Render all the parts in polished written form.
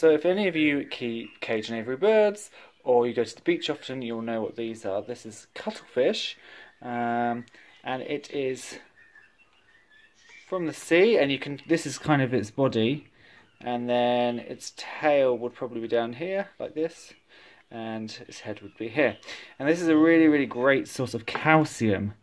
So if any of you keep cage and aviary birds, or you go to the beach often, you'll know what these are. This is cuttlefish, and it is from the sea, and you can. This is kind of its body, and then its tail would probably be down here, like this, and its head would be here. And this is a really, really great source of calcium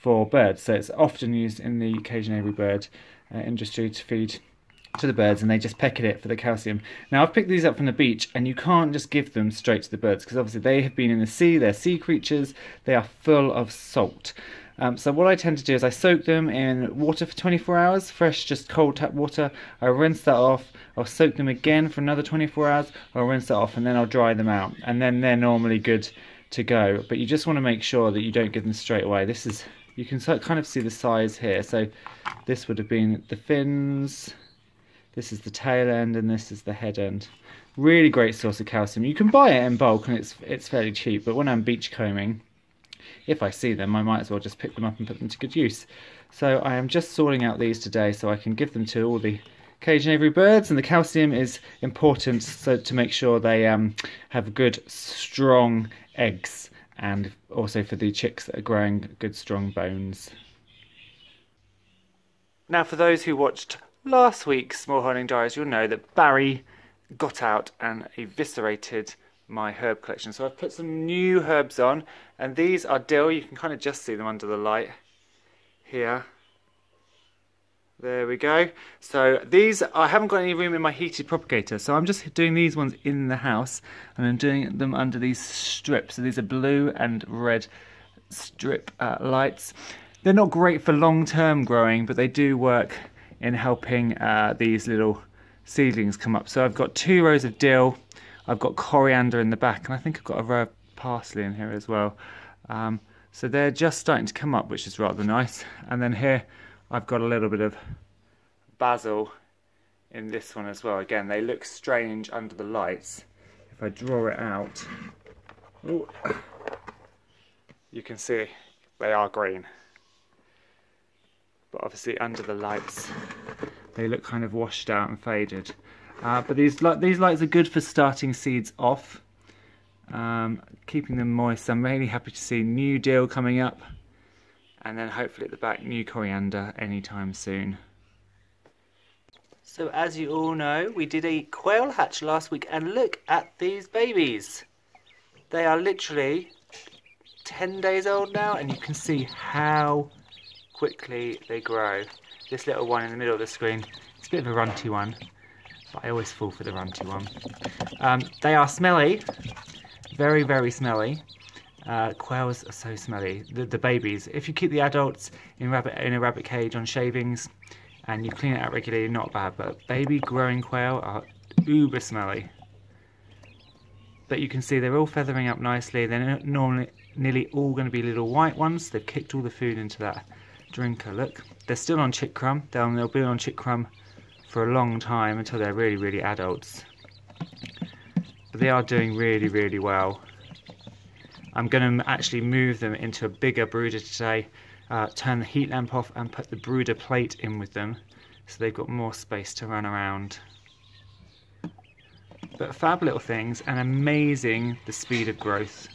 for birds. So it's often used in the cage and aviary bird industry to feed to the birds, and they just peck at it for the calcium. Now I've picked these up from the beach, and you can't just give them straight to the birds because obviously they have been in the sea, they're sea creatures, they are full of salt. So what I tend to do is I soak them in water for 24 hours, fresh, just cold tap water. I rinse that off, I'll soak them again for another 24 hours, I'll rinse that off, and then I'll dry them out, and then they're normally good to go. But you just want to make sure that you don't give them straight away. This is, you can kind of see the size here. So this would have been the fins, this is the tail end, and this is the head end. Really great source of calcium. You can buy it in bulk, and it's fairly cheap, but when I'm beach combing, if I see them, I might as well just pick them up and put them to good use. So I am just sorting out these today so I can give them to all the cage and aviary birds, and the calcium is important so to make sure they have good strong eggs, and also for the chicks that are growing good strong bones. Now for those who watched last week's Smallholding Diaries, you'll know that Barry got out and eviscerated my herb collection. So I've put some new herbs on, and these are dill. You can kind of just see them under the light here. There we go. So these, I haven't got any room in my heated propagator, so I'm just doing these ones in the house, and I'm doing them under these strips. So these are blue and red strip lights. They're not great for long-term growing, but they do work in helping these little seedlings come up. So I've got 2 rows of dill, I've got coriander in the back, and I think I've got a row of parsley in here as well. So they're just starting to come up, which is rather nice. And then here I've got a little bit of basil in this one as well. Again, they look strange under the lights. If I draw it out, ooh, you can see they are green. But obviously under the lights they look kind of washed out and faded. But these lights are good for starting seeds off, keeping them moist. I'm really happy to see new dill coming up, and then hopefully at the back new coriander anytime soon. So as you all know, we did a quail hatch last week, and look at these babies. They are literally 10 days old now, and you can see how quickly they grow. This little one in the middle of the screen, it's a bit of a runty one, but I always fall for the runty one. They are smelly, very, very smelly. Quails are so smelly. The babies, if you keep the adults in a rabbit cage on shavings and you clean it out regularly, not bad, but baby growing quail are uber smelly. But you can see they're all feathering up nicely. They're nearly all going to be little white ones. They've kicked all the food into that drinker. Look, they're still on chick crumb. They'll be on chick crumb for a long time until they're really, really adults. But they are doing really, really well. I'm going to actually move them into a bigger brooder today, turn the heat lamp off and put the brooder plate in with them so they've got more space to run around. But fab little things, and amazing the speed of growth.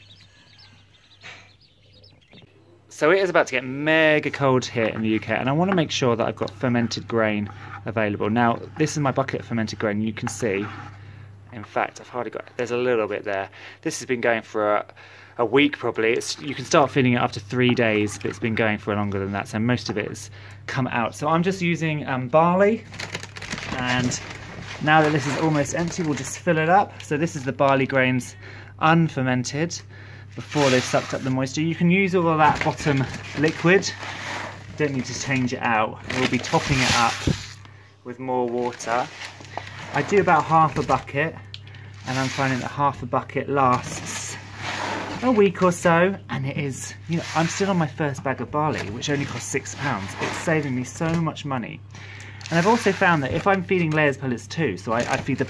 So it is about to get mega cold here in the UK, and I want to make sure that I've got fermented grain available. Now this is my bucket of fermented grain, and you can see, in fact, I've hardly got, there's a little bit there. This has been going for a week probably. You can start feeding it after 3 days, but it's been going for longer than that, so most of it has come out. So I'm just using barley, and now that this is almost empty, we'll just fill it up. So this is the barley grains unfermented before they've sucked up the moisture. You can use all of that bottom liquid, don't need to change it out. We'll be topping it up with more water. I do about half a bucket, and I'm finding that half a bucket lasts a week or so, and it is, you know, I'm still on my first bag of barley, which only costs £6. It's saving me so much money. And I've also found that if I'm feeding layers pellets too, so I feed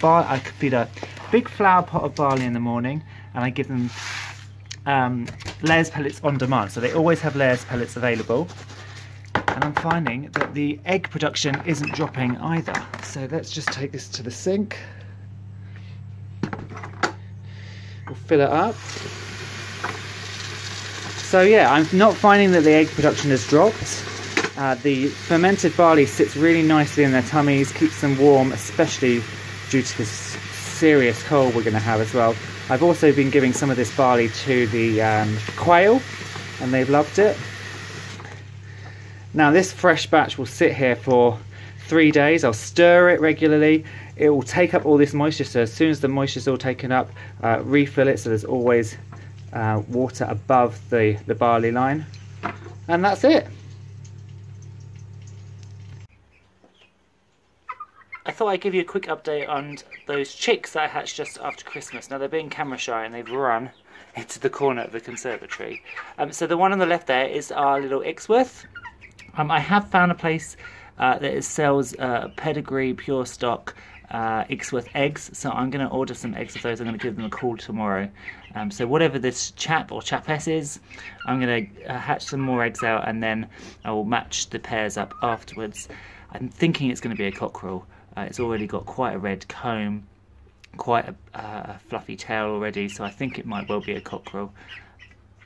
a big flour pot of barley in the morning, and I give them layers pellets on demand, so they always have layers pellets available. And I'm finding that the egg production isn't dropping either. So let's just take this to the sink. We'll fill it up. So yeah, I'm not finding that the egg production has dropped. The fermented barley sits really nicely in their tummies, keeps them warm, especially due to this serious cold we're going to have as well. I've also been giving some of this barley to the quail, and they've loved it. Now this fresh batch will sit here for 3 days. I'll stir it regularly. It will take up all this moisture, so as soon as the moisture's all taken up, refill it so there's always water above the barley line. And that's it. I thought I'd give you a quick update on those chicks that I hatched just after Christmas. Now they're being camera shy and they've run into the corner of the conservatory. So the one on the left there is our little Ixworth. I have found a place that sells pedigree pure stock Ixworth eggs, so I'm going to order some eggs of those. I'm going to give them a call tomorrow. So whatever this chap or chapess is, I'm going to hatch some more eggs out, and then I will match the pairs up afterwards. I'm thinking it's going to be a cockerel. It's already got quite a red comb, quite a fluffy tail already, so I think it might well be a cockerel.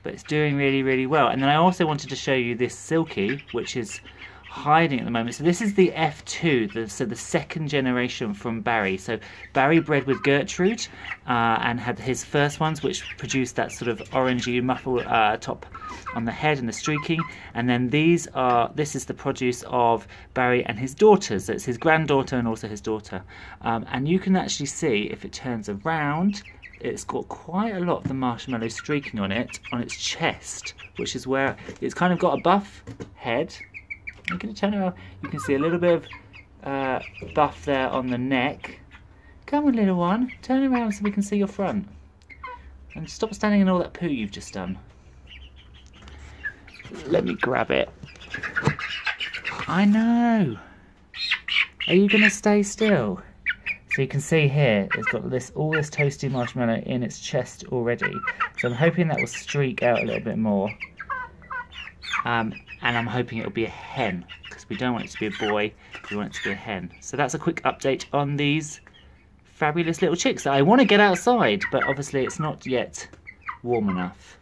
But it's doing really, really well. And then I also wanted to show you this Silky, which is hiding at the moment. So this is the F2, so the second generation from Barry. So Barry bred with Gertrude and had his first ones, which produced that sort of orangey muffle top on the head and the streaking. And then this is the produce of Barry and his daughters. So it's his granddaughter and also his daughter. And you can actually see, if it turns around, it's got quite a lot of the marshmallow streaking on it, on its chest, which is where it's kind of got a buff head. I'm going to turn around. You can see a little bit of buff there on the neck. Come on, little one. Turn around so we can see your front. And stop standing in all that poo you've just done. Let me grab it. I know. Are you going to stay still? So you can see here, it's got all this toasty marshmallow in its chest already. So I'm hoping that will streak out a little bit more. And I'm hoping it'll be a hen, because we don't want it to be a boy, we want it to be a hen. So that's a quick update on these fabulous little chicks that I want to get outside, but obviously it's not yet warm enough.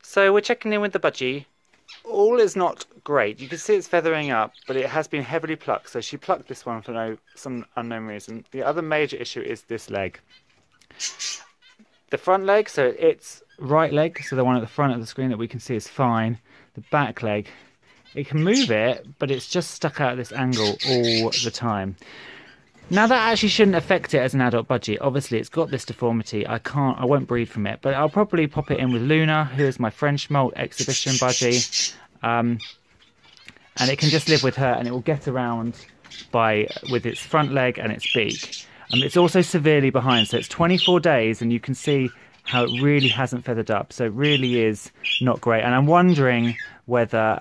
So we're checking in with the Budgie. All is not great. You can see it's feathering up, but it has been heavily plucked, so she plucked this one for some unknown reason. The other major issue is this leg. The front leg, so it's right leg, so the one at the front of the screen that we can see is fine. The back leg, it can move it, but it's just stuck out at this angle all the time. Now that actually shouldn't affect it as an adult Budgie. Obviously it's got this deformity. I won't breed from it, but I'll probably pop it in with Luna, who is my French molt exhibition Budgie. And it can just live with her, and it will get around with its front leg and its beak. It's also severely behind, so it's 24 days, and you can see how it really hasn't feathered up, so it really is not great. And I'm wondering whether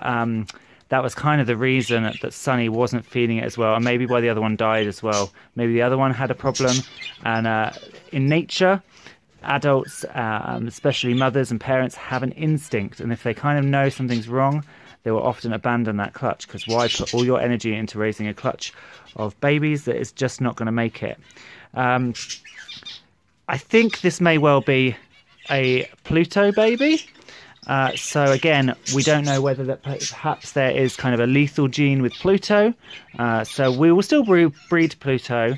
that was kind of the reason that Sunny wasn't feeding it as well, and maybe why the other one died as well. Maybe the other one had a problem. And in nature, adults, especially mothers and parents, have an instinct, and if they kind of know something's wrong, they will often abandon that clutch, because why put all your energy into raising a clutch of babies that is just not going to make it? I think this may well be a Pluto baby. So again, we don't know whether that perhaps there is kind of a lethal gene with Pluto. So we will still breed Pluto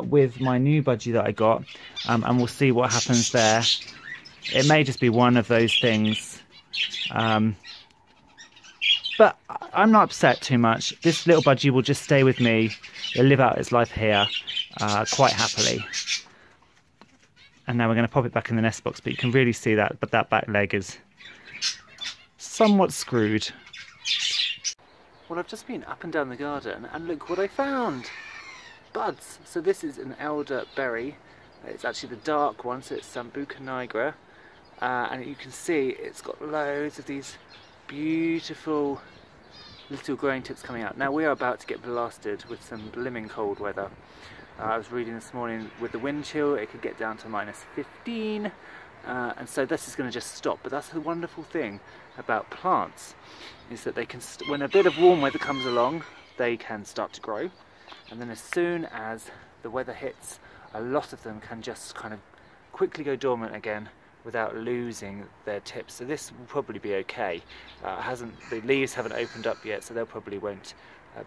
with my new Budgie that I got, and we'll see what happens there. It may just be one of those things. But I'm not upset too much. This little Budgie will just stay with me. It'll live out its life here quite happily. And now we're going to pop it back in the nest box, but you can really see that, but that back leg is somewhat screwed. Well, I've just been up and down the garden, and look what I found! Buds! So this is an elderberry. It's actually the dark one, so it's Sambuca nigra. And you can see it's got loads of these beautiful little growing tips coming out. Now we are about to get blasted with some blimmin' cold weather. I was reading this morning, with the wind chill it could get down to -15, and so this is going to just stop. But that's the wonderful thing about plants, is that they can, when a bit of warm weather comes along, they can start to grow, and then as soon as the weather hits a lot of them can just kind of quickly go dormant again without losing their tips. So this will probably be okay. The leaves haven't opened up yet, so they probably won't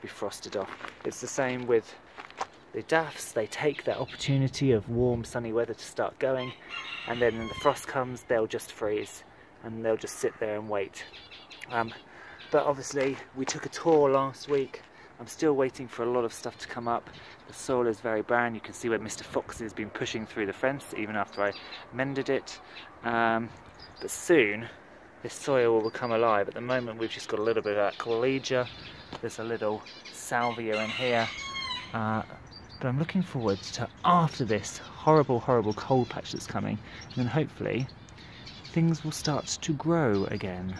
be frosted off. It's the same with the daffs. They take that opportunity of warm sunny weather to start going, and then when the frost comes they'll just freeze and they'll just sit there and wait. But obviously we took a tour last week. I'm still waiting for a lot of stuff to come up. The soil is very barren. You can see where Mr. Foxy has been pushing through the fence even after I mended it. But soon this soil will become alive. At the moment we've just got a little bit of that collegia. There's a little salvia in here. But I'm looking forward to, after this horrible cold patch that's coming, and then hopefully things will start to grow again.